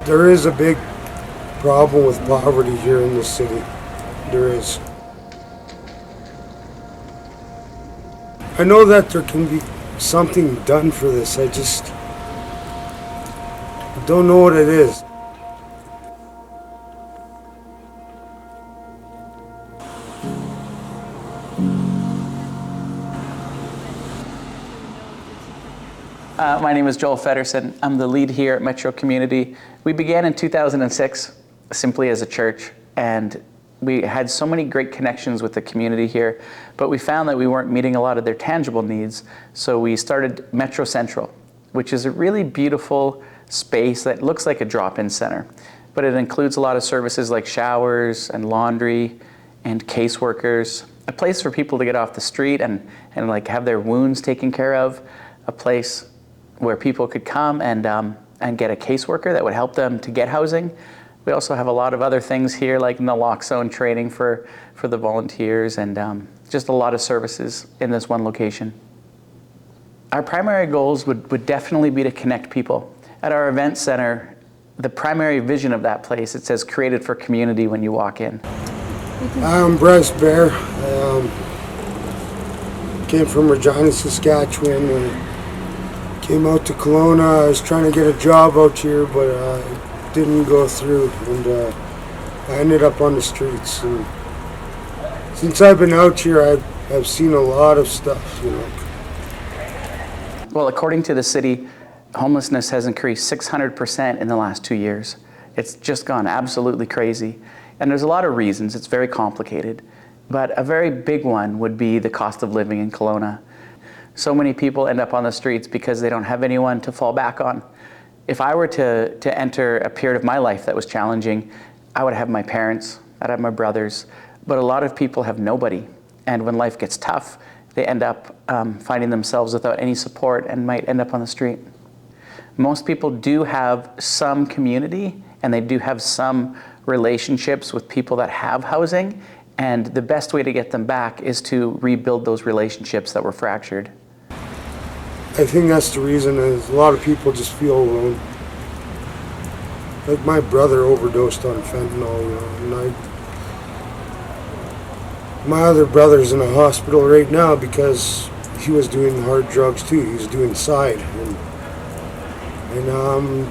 There is a big problem with poverty here in this city. There is. I know that there can be something done for this. I don't know what it is. My name is Joel Feddersen. I'm the lead here at Metro Community. We began in 2006 simply as a church, and we had so many great connections with the community here, but we found that we weren't meeting a lot of their tangible needs, so we started Metro Central, which is a really beautiful space that looks like a drop-in center, but it includes a lot of services like showers and laundry and caseworkers, a place for people to get off the street and like have their wounds taken care of, a place where people could come and get a caseworker that would help them to get housing. We also have a lot of other things here like naloxone training for the volunteers and just a lot of services in this one location. Our primary goals would definitely be to connect people. At our event center, the primary vision of that place, it says created for community when you walk in. I'm Bryce Bear. Came from Regina, Saskatchewan. Came out to Kelowna. I was trying to get a job out here, but it didn't go through, and I ended up on the streets. And since I've been out here, I've seen a lot of stuff, you know. Well, according to the city, homelessness has increased 600% in the last 2 years. It's just gone absolutely crazy. And there's a lot of reasons. It's very complicated. But a very big one would be the cost of living in Kelowna. So many people end up on the streets because they don't have anyone to fall back on. If I were to enter a period of my life that was challenging, I would have my parents, I'd have my brothers, but a lot of people have nobody. And when life gets tough, they end up finding themselves without any support and might end up on the street. Most people do have some community and they do have some relationships with people that have housing, and the best way to get them back is to rebuild those relationships that were fractured. I think that's the reason is a lot of people just feel alone. Like my brother overdosed on fentanyl, you know, and my other brother's in a hospital right now because he was doing hard drugs too. He was doing side, and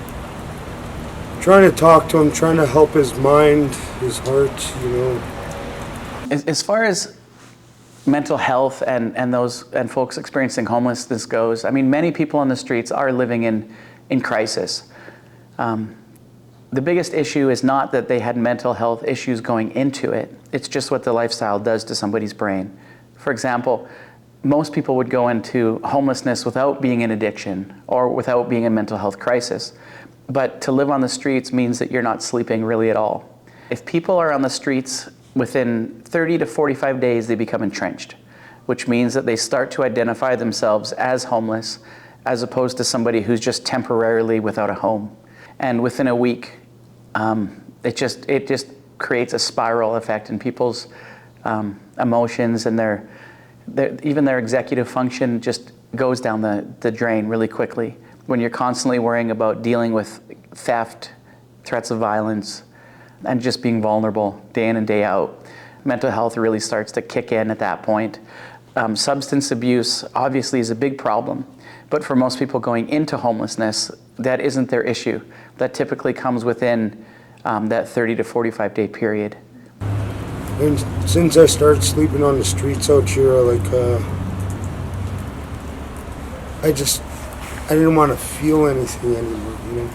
trying to talk to him, trying to help his mind, his heart, you know. As far as mental health and folks experiencing homelessness goes, I mean, many people on the streets are living in crisis. The biggest issue is not that they had mental health issues going into it. It's just what the lifestyle does to somebody's brain. For example, most people would go into homelessness without being in addiction or without being in mental health crisis. But to live on the streets means that you're not sleeping really at all. If people are on the streets, within 30 to 45 days, they become entrenched, which means that they start to identify themselves as homeless as opposed to somebody who's just temporarily without a home. And within a week, it just creates a spiral effect in people's emotions, and even their executive function just goes down the drain really quickly. When you're constantly worrying about dealing with theft, threats of violence, and just being vulnerable day in and day out, mental health really starts to kick in at that point. Substance abuse obviously is a big problem, but for most people going into homelessness, that isn't their issue. That typically comes within that 30 to 45 day period. And since I started sleeping on the streets out here, I didn't want to feel anything anymore, you know.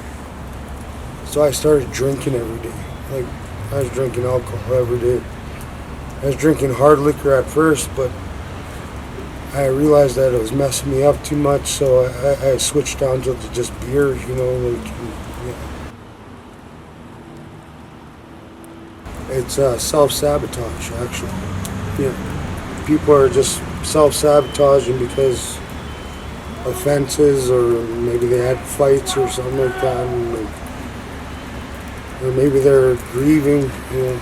So I started drinking every day. Like, I was drinking alcohol every day. I was drinking hard liquor at first, but I realized that it was messing me up too much, so I switched down to just beer, you know, like, yeah. It's self-sabotage, actually. Yeah. People are just self-sabotaging because offenses, or maybe they had fights or something like that, and or maybe they're grieving, you know.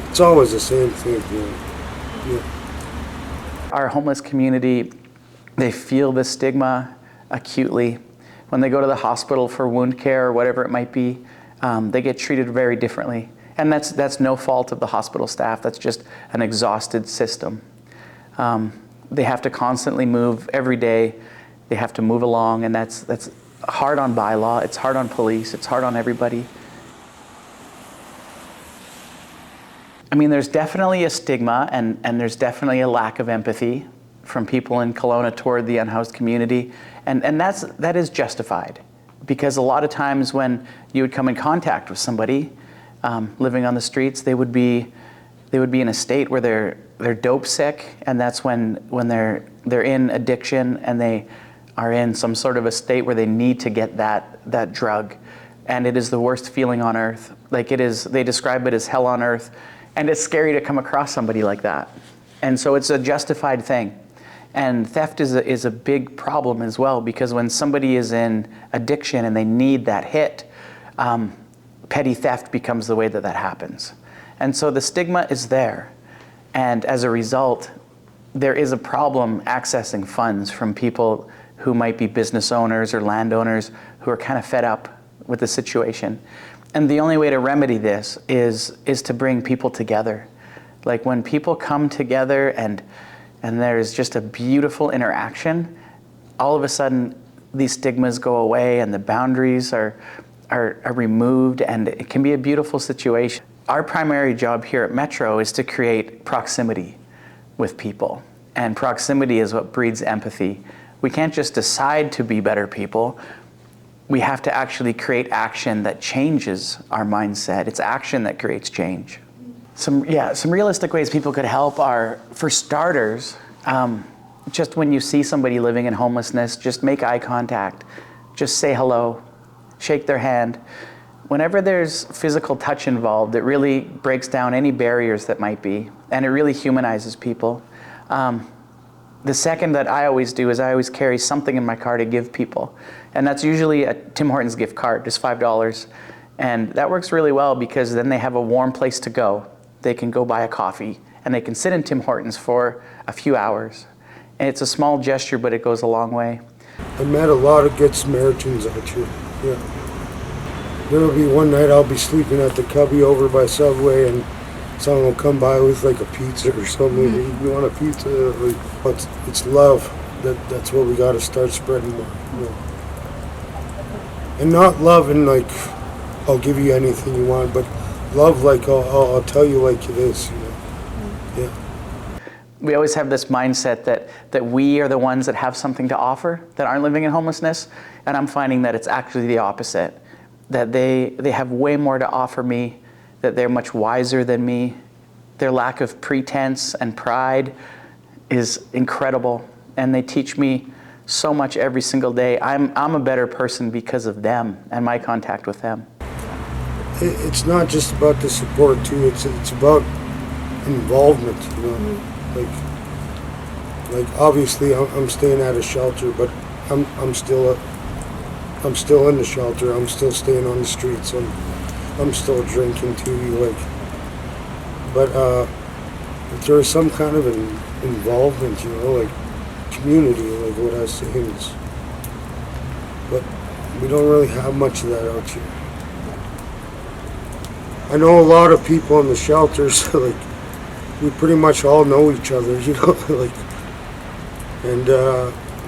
It's always the same thing, you know. Yeah. Our homeless community, they feel the stigma acutely. When they go to the hospital for wound care or whatever it might be, they get treated very differently. And that's no fault of the hospital staff. That's just an exhausted system. They have to constantly move every day. They have to move along, and that's hard on bylaw. It's hard on police. It's hard on everybody. I mean, there's definitely a stigma, and there's definitely a lack of empathy from people in Kelowna toward the unhoused community, and that is justified, because a lot of times when you would come in contact with somebody living on the streets, they would be in a state where they're dope sick, and that's when they're in addiction, and they are in some sort of a state where they need to get that drug, and it is the worst feeling on earth. Like, it is, they describe it as hell on earth. And it's scary to come across somebody like that. And so it's a justified thing. And theft is a big problem as well, because when somebody is in addiction and they need that hit, petty theft becomes the way that happens. And so the stigma is there. And as a result, there is a problem accessing funds from people who might be business owners or landowners who are kind of fed up with the situation. And the only way to remedy this is to bring people together. Like, when people come together and there's just a beautiful interaction, all of a sudden these stigmas go away and the boundaries are removed, and it can be a beautiful situation. Our primary job here at Metro is to create proximity with people. And proximity is what breeds empathy. We can't just decide to be better people. We have to actually create action that changes our mindset. It's action that creates change. Some realistic ways people could help are, for starters, just when you see somebody living in homelessness, just make eye contact. Just say hello, shake their hand. Whenever there's physical touch involved, it really breaks down any barriers that might be, and it really humanizes people. The second that I always do is I always carry something in my car to give people. And that's usually a Tim Hortons gift card, just $5. And that works really well, because then they have a warm place to go. They can go buy a coffee, and they can sit in Tim Hortons for a few hours. And it's a small gesture, but it goes a long way. I met a lot of good Samaritans out here. Yeah. There will be one night I'll be sleeping at the cubby over by Subway, and someone will come by with like a pizza or something. Mm-hmm. You want a pizza? But it's love. That's what we got to start spreading more. You know? And not love in like, I'll give you anything you want, but love like I'll tell you like it is. You know? Yeah. We always have this mindset that we are the ones that have something to offer that aren't living in homelessness, and I'm finding that it's actually the opposite. That they have way more to offer me, that they're much wiser than me. Their lack of pretense and pride is incredible, and they teach me so much every single day. I'm a better person because of them and my contact with them. It's not just about the support too. It's about involvement. You know, like obviously I'm staying at a shelter, but I'm still in the shelter. I'm still staying on the streets. I'm still drinking too. But if there is some kind of an involvement, you know, like community, like what I was saying is, but we don't really have much of that out here. I know a lot of people in the shelters, like we pretty much all know each other, you know, like, and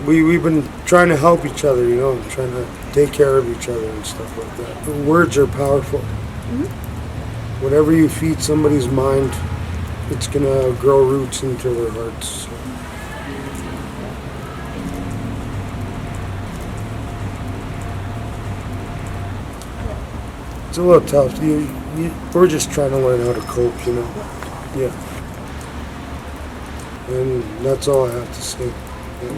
we've been trying to help each other, you know, trying to take care of each other and stuff like that. The words are powerful. Mm-hmm. Whatever you feed somebody's mind, it's gonna grow roots into their hearts. So. It's a little tough. We're just trying to learn how to cope, you know. Yeah. And that's all I have to say. Yeah.